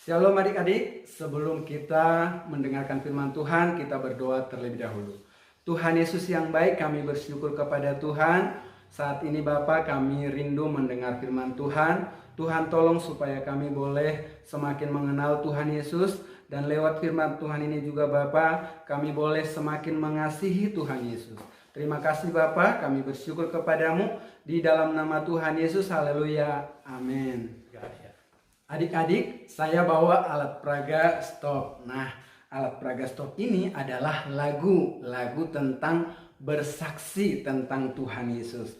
Shalom adik-adik, sebelum kita mendengarkan firman Tuhan, kita berdoa terlebih dahulu. Tuhan Yesus yang baik, kami bersyukur kepada Tuhan. Saat ini Bapa, kami rindu mendengar firman Tuhan. Tuhan tolong supaya kami boleh semakin mengenal Tuhan Yesus. Dan lewat firman Tuhan ini juga Bapa, kami boleh semakin mengasihi Tuhan Yesus. Terima kasih Bapa, kami bersyukur kepadamu. Di dalam nama Tuhan Yesus, haleluya, amin. Adik-adik, saya bawa alat peraga stop. Nah, alat peraga stop ini adalah lagu tentang bersaksi tentang Tuhan Yesus.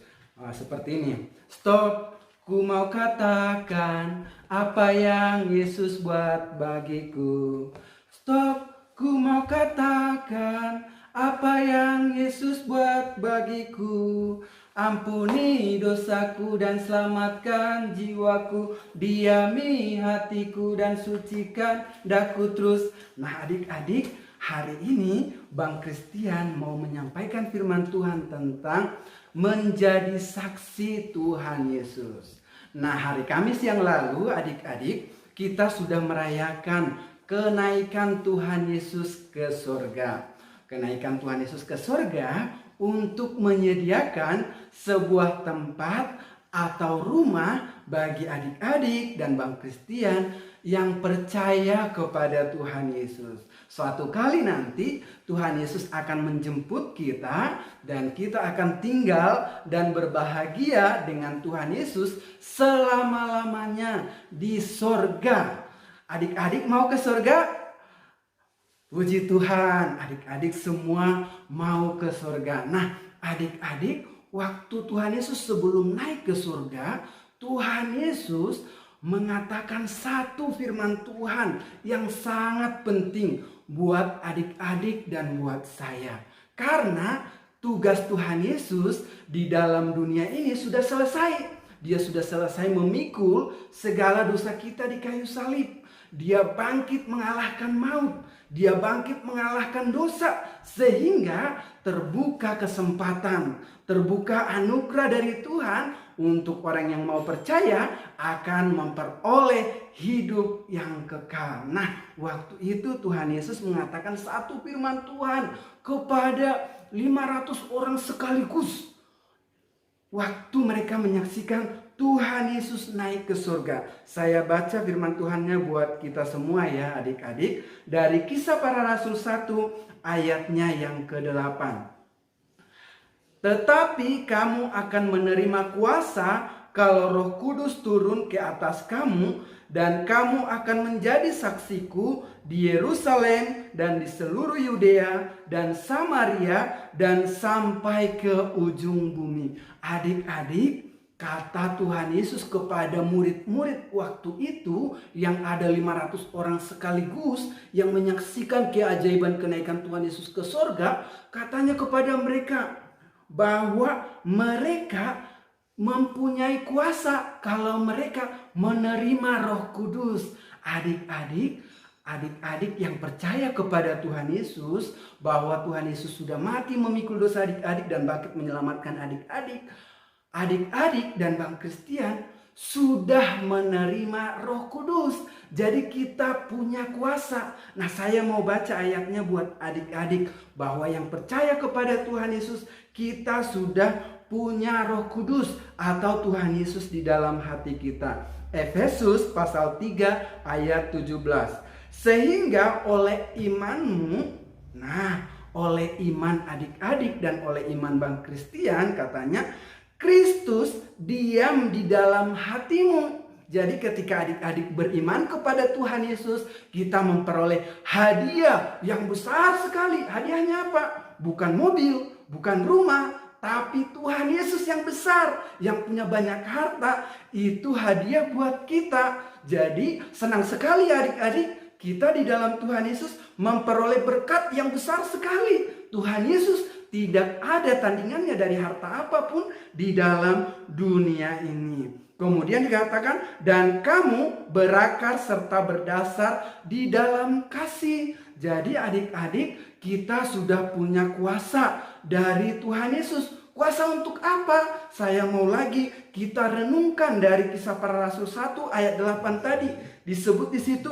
Seperti ini. Stop, ku mau katakan apa yang Yesus buat bagiku. Stop, ku mau katakan apa yang Yesus buat bagiku. Ampuni dosaku dan selamatkan jiwaku, diami hatiku dan sucikan daku terus. Nah adik-adik, hari ini Bang Christian mau menyampaikan firman Tuhan tentang menjadi saksi Tuhan Yesus. Nah hari Kamis yang lalu adik-adik, kita sudah merayakan kenaikan Tuhan Yesus ke surga. Kenaikan Tuhan Yesus ke surga untuk menyediakan sebuah tempat atau rumah bagi adik-adik dan Bang Christian yang percaya kepada Tuhan Yesus. Suatu kali nanti Tuhan Yesus akan menjemput kita dan kita akan tinggal dan berbahagia dengan Tuhan Yesus selama-lamanya di surga. Adik-adik mau ke surga? Puji Tuhan, adik-adik semua mau ke surga. Nah, adik-adik, waktu Tuhan Yesus sebelum naik ke surga, Tuhan Yesus mengatakan satu firman Tuhan yang sangat penting buat adik-adik dan buat saya. Karena tugas Tuhan Yesus di dalam dunia ini sudah selesai. Dia sudah selesai memikul segala dosa kita di kayu salib. Dia bangkit mengalahkan maut. Dia bangkit mengalahkan dosa. Sehingga terbuka kesempatan, terbuka anugerah dari Tuhan untuk orang yang mau percaya akan memperoleh hidup yang kekal. Nah, waktu itu Tuhan Yesus mengatakan satu firman Tuhan kepada 500 orang sekaligus. Waktu mereka menyaksikan Tuhan Yesus naik ke surga. Saya baca firman Tuhannya buat kita semua ya adik-adik. Dari Kisah Para Rasul 1 ayatnya yang ke-8. Tetapi kamu akan menerima kuasa kalau Roh Kudus turun ke atas kamu. Dan kamu akan menjadi saksiku di Yerusalem dan di seluruh Yudea dan Samaria dan sampai ke ujung bumi. Adik-adik, kata Tuhan Yesus kepada murid-murid waktu itu yang ada 500 orang sekaligus yang menyaksikan keajaiban kenaikan Tuhan Yesus ke surga, katanya kepada mereka bahwa mereka mempunyai kuasa kalau mereka menerima Roh Kudus. Adik-adik yang percaya kepada Tuhan Yesus, bahwa Tuhan Yesus sudah mati memikul dosa adik-adik dan bangkit menyelamatkan adik-adik. Adik-adik dan Bang Christian sudah menerima Roh Kudus. Jadi kita punya kuasa. Nah, saya mau baca ayatnya buat adik-adik bahwa yang percaya kepada Tuhan Yesus, kita sudah punya Roh Kudus atau Tuhan Yesus di dalam hati kita. Efesus pasal 3 ayat 17. Sehingga oleh imanmu, oleh iman adik-adik dan oleh iman Bang Christian katanya, Kristus diam di dalam hatimu. Jadi ketika adik-adik beriman kepada Tuhan Yesus, kita memperoleh hadiah yang besar sekali. Hadiahnya apa? Bukan mobil, bukan rumah, tapi Tuhan Yesus yang besar, yang punya banyak harta. Itu hadiah buat kita. Jadi senang sekali adik-adik, kita di dalam Tuhan Yesus memperoleh berkat yang besar sekali. Tuhan Yesus tidak ada tandingannya dari harta apapun di dalam dunia ini. Kemudian dikatakan, dan kamu berakar serta berdasar di dalam kasih. Jadi adik-adik, kita sudah punya kuasa dari Tuhan Yesus. Kuasa untuk apa? Saya mau lagi kita renungkan dari Kisah Para Rasul 1 ayat 8 tadi. Disebut di situ,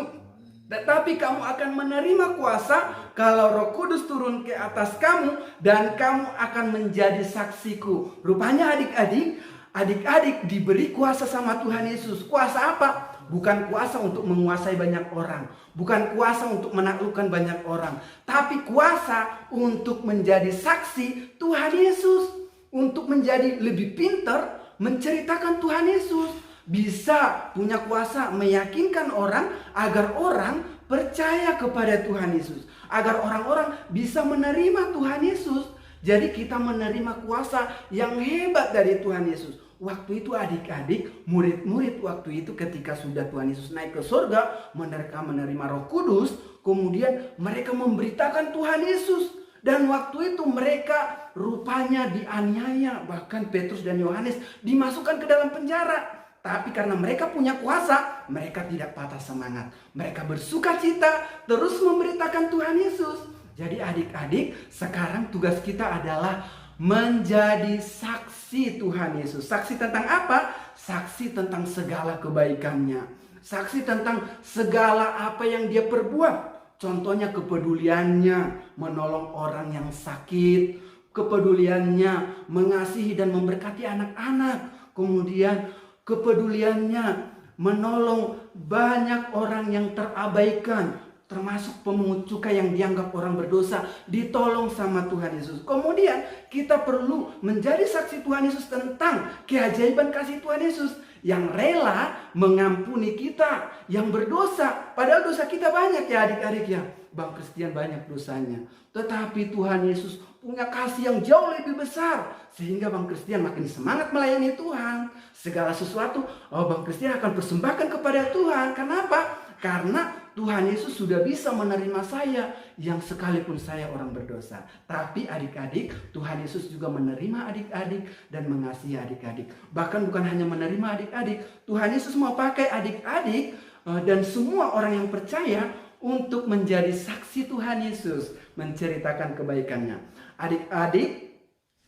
Tetapi kamu akan menerima kuasa kalau Roh Kudus turun ke atas kamu dan kamu akan menjadi saksiku. Rupanya adik-adik diberi kuasa sama Tuhan Yesus. Kuasa apa? Bukan kuasa untuk menguasai banyak orang. Bukan kuasa untuk menaklukkan banyak orang. Tapi kuasa untuk menjadi saksi Tuhan Yesus. Untuk menjadi lebih pintar menceritakan Tuhan Yesus. Bisa punya kuasa meyakinkan orang agar orang percaya kepada Tuhan Yesus. Agar orang-orang bisa menerima Tuhan Yesus. Jadi kita menerima kuasa yang hebat dari Tuhan Yesus. Waktu itu adik-adik, murid-murid waktu itu ketika sudah Tuhan Yesus naik ke surga, mereka menerima Roh Kudus, kemudian mereka memberitakan Tuhan Yesus. Dan waktu itu mereka rupanya dianiaya, bahkan Petrus dan Yohanes dimasukkan ke dalam penjara. Tapi karena mereka punya kuasa, mereka tidak patah semangat. Mereka bersuka cita, terus memberitakan Tuhan Yesus. Jadi adik-adik, sekarang tugas kita adalah menjadi saksi Tuhan Yesus. Saksi tentang apa? Saksi tentang segala kebaikannya. Saksi tentang segala apa yang dia perbuat. Contohnya kepeduliannya menolong orang yang sakit. Kepeduliannya mengasihi dan memberkati anak-anak. Kemudian kepeduliannya menolong banyak orang yang terabaikan, termasuk pemungut cukai yang dianggap orang berdosa, ditolong sama Tuhan Yesus. Kemudian kita perlu menjadi saksi Tuhan Yesus tentang keajaiban kasih Tuhan Yesus yang rela mengampuni kita yang berdosa. Padahal dosa kita banyak ya adik-adik ya. Bang Christian banyak dosanya. Tetapi Tuhan Yesus punya kasih yang jauh lebih besar. Sehingga Bang Christian makin semangat melayani Tuhan. Segala sesuatu Bang Christian akan persembahkan kepada Tuhan. Kenapa? Karena Tuhan Yesus sudah bisa menerima saya yang sekalipun saya orang berdosa. Tapi adik-adik, Tuhan Yesus juga menerima adik-adik dan mengasihi adik-adik. Bahkan bukan hanya menerima adik-adik, Tuhan Yesus mau pakai adik-adik dan semua orang yang percaya untuk menjadi saksi Tuhan Yesus, menceritakan kebaikannya. Adik-adik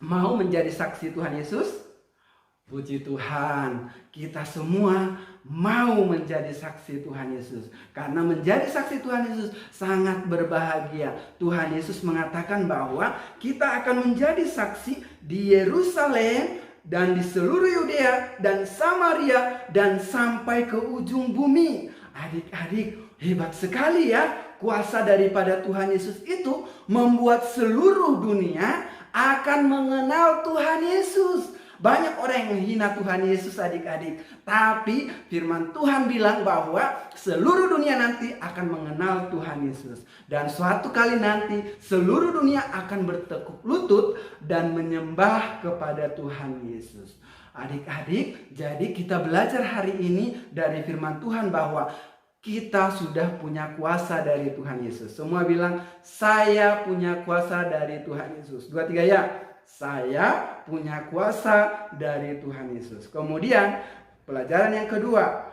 mau menjadi saksi Tuhan Yesus? Puji Tuhan, kita semua mau menjadi saksi Tuhan Yesus. Karena menjadi saksi Tuhan Yesus sangat berbahagia. Tuhan Yesus mengatakan bahwa kita akan menjadi saksi di Yerusalem dan di seluruh Yudea dan Samaria dan sampai ke ujung bumi. Adik-adik, hebat sekali ya. Kuasa daripada Tuhan Yesus itu membuat seluruh dunia akan mengenal Tuhan Yesus. Banyak orang yang menghina Tuhan Yesus adik-adik. Tapi firman Tuhan bilang bahwa seluruh dunia nanti akan mengenal Tuhan Yesus. Dan suatu kali nanti seluruh dunia akan bertekuk lutut dan menyembah kepada Tuhan Yesus. Adik-adik, jadi kita belajar hari ini dari firman Tuhan bahwa kita sudah punya kuasa dari Tuhan Yesus. Semua bilang, saya punya kuasa dari Tuhan Yesus. 2, 3 ya. Saya punya kuasa dari Tuhan Yesus. Kemudian pelajaran yang kedua,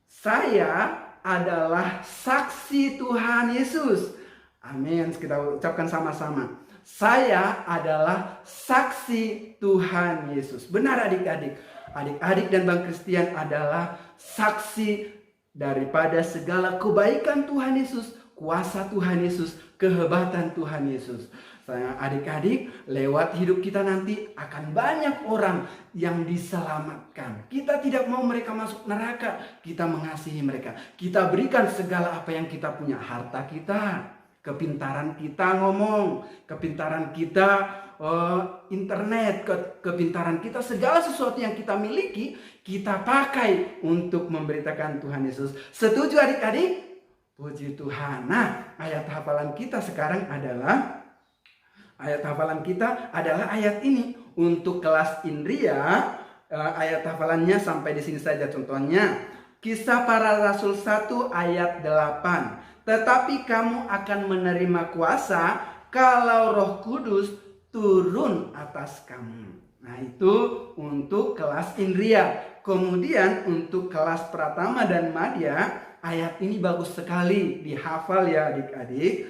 saya adalah saksi Tuhan Yesus. Amin. Kita ucapkan sama-sama. Saya adalah saksi Tuhan Yesus. Benar adik-adik. Adik-adik dan Bang Christian adalah saksi daripada segala kebaikan Tuhan Yesus, kuasa Tuhan Yesus, kehebatan Tuhan Yesus. Sayang adik-adik, lewat hidup kita nanti akan banyak orang yang diselamatkan. Kita tidak mau mereka masuk neraka. Kita mengasihi mereka. Kita berikan segala apa yang kita punya. Harta kita, kepintaran kita ngomong, kepintaran kita internet, kepintaran kita, segala sesuatu yang kita miliki, kita pakai untuk memberitakan Tuhan Yesus. Setuju adik-adik? Puji Tuhan. Nah, ayat hafalan kita sekarang adalah ayat ini untuk kelas Indria. Ayat hafalannya sampai di sini saja. Contohnya Kisah Para Rasul 1 ayat 8. Tetapi kamu akan menerima kuasa kalau Roh Kudus turun atas kamu. Nah, itu untuk kelas Indria. Kemudian untuk kelas Pratama dan Madya, ayat ini bagus sekali dihafal ya adik-adik.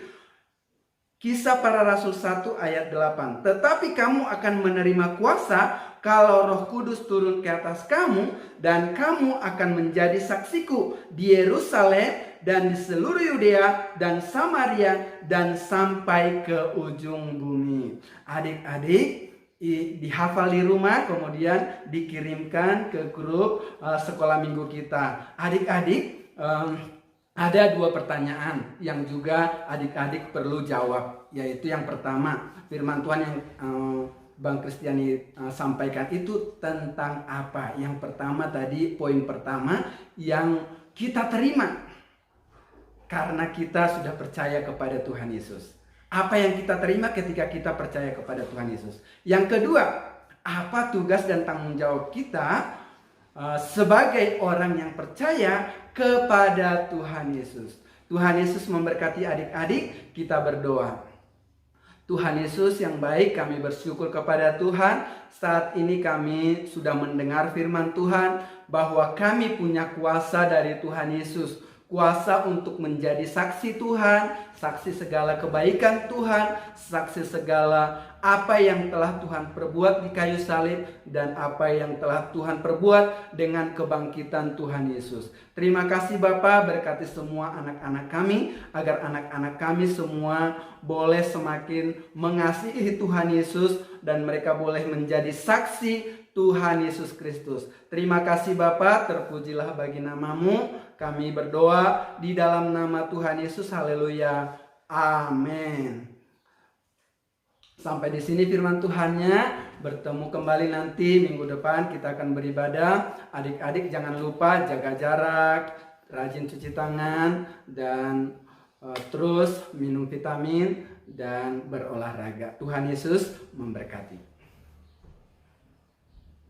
Kisah Para Rasul 1 ayat 8. Tetapi kamu akan menerima kuasa kalau Roh Kudus turun ke atas kamu, dan kamu akan menjadi saksiku di Yerusalem dan di seluruh Yudea dan Samaria dan sampai ke ujung bumi. Adik-adik, dihafal di rumah, kemudian dikirimkan ke grup sekolah minggu kita. Adik-adik, ada 2 pertanyaan yang juga adik-adik perlu jawab. Yaitu yang pertama, firman Tuhan yang Bang Kristiani sampaikan itu tentang apa? Yang pertama tadi, poin pertama yang kita terima karena kita sudah percaya kepada Tuhan Yesus. Apa yang kita terima ketika kita percaya kepada Tuhan Yesus? Yang kedua, apa tugas dan tanggung jawab kita sebagai orang yang percaya kepada Tuhan Yesus? Tuhan Yesus memberkati adik-adik. Kita berdoa. Tuhan Yesus yang baik, kami bersyukur kepada Tuhan. Saat ini kami sudah mendengar firman Tuhan bahwa kami punya kuasa dari Tuhan Yesus. Kuasa untuk menjadi saksi Tuhan, saksi segala kebaikan Tuhan, saksi segala apa yang telah Tuhan perbuat di kayu salib dan apa yang telah Tuhan perbuat dengan kebangkitan Tuhan Yesus. Terima kasih Bapa, berkati semua anak-anak kami, agar anak-anak kami semua boleh semakin mengasihi Tuhan Yesus dan mereka boleh menjadi saksi Tuhan Yesus Kristus. Terima kasih Bapa, terpujilah bagi namamu. Kami berdoa di dalam nama Tuhan Yesus. Haleluya. Amin. Sampai di sini firman Tuhannya. Bertemu kembali nanti minggu depan, kita akan beribadah. Adik-adik jangan lupa jaga jarak, rajin cuci tangan, dan terus minum vitamin dan berolahraga. Tuhan Yesus memberkati.